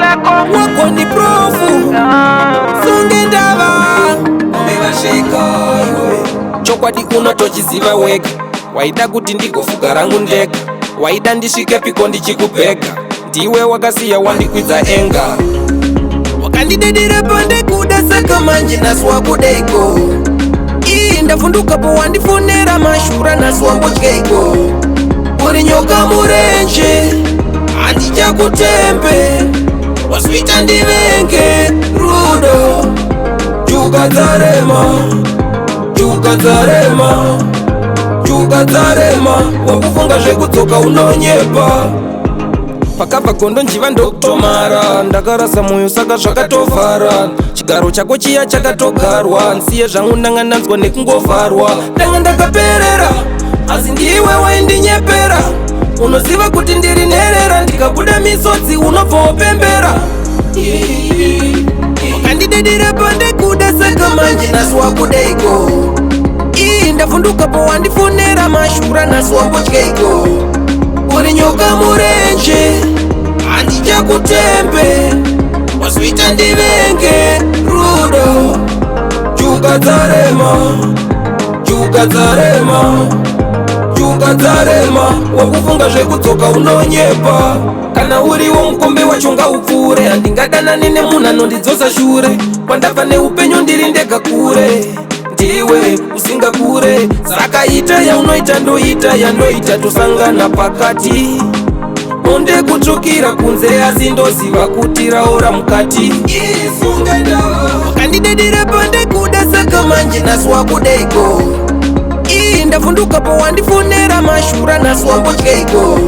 wako ni profu sunge ndava chokwadi unotochiziva wega waida kuti ndigofuga rangu ndega waida ndisvike piko ndichikupega ndiwe wakasiya wandikwidza enga wakandidedera pandekuda saka manje naswa kudeiko ii ndavhundukapo wandifonera mashura naswa mbotyaiko uri nyoka murenje handichakutembe wasvita ndivenge rudo chukadzarema wakufunga zvekudzoka unonyepa pakabva gondo njiva ndokutomara ndakarasa mwoyo saka zvakatovhara chigaro chako chiya chakatogarwa nsiye zvangu ndanga ndanzwa nekungovharwa ndanga ndakaperera asi ndiwe waindinyepera unoziva kuti ndiri nherera ndikabuda misodzi unobva wopembera wakandidedera pandekuda saka manje naswa kudeiko ii ndavhundukapo wandifonera mashura naswa mbotyaiko uri nyoka murenje handichakutembe wasvita ndivenge rudo chukadzarema wakufunga zvekudzoka unonyepa kana uriwo mukombe wacho ngaupfuure handingadanani nemunhu anondidzosa shure kwandabva neupenyu ndiri ndega kure ndiwe usingakure saka ita yaunoita ndoita yandoita tosangana pakati onde kutsvukira kunze asi ndoziva kuti raora mukati wakandidedera pandekuda saka manje naswa kudeiko ii ndavhundukapo wandifonera mashura naswa mbotyaiko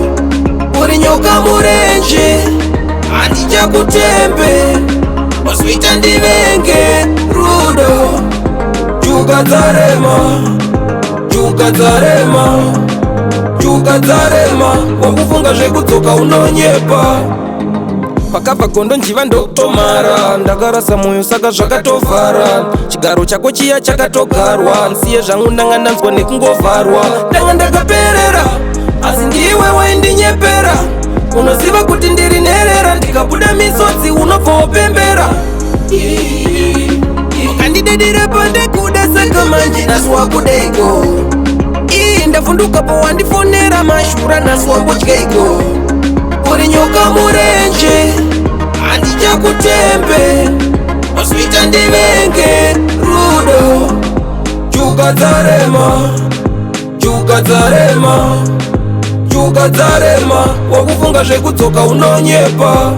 uri nyoka murenje handichakutembe wasvita ndivenge rudo chukadzarema wakufunga zvekudzoka unonyepa pakabva gondo njiva ndokutomara ndakarasa mwoyo saka zvakatovhara chigaro chako chiya chakatogarwa nsiye zvangu ndanga ndanzwa nekungovharwa ndanga ndakaperera asi ndiwe waindinyepera unoziva kuti ndiri nherera ndikabuda misodzi unobva wopembera wakandidedera pandekuda saka manje naswa kudeiko ii ndavhundukapo wandifonera mashura naswa mbotyaiko uri nyoka murenje handichakutembe wasvita ndivenge rudo chukadzarema wakufunga zvekudzoka unonyepa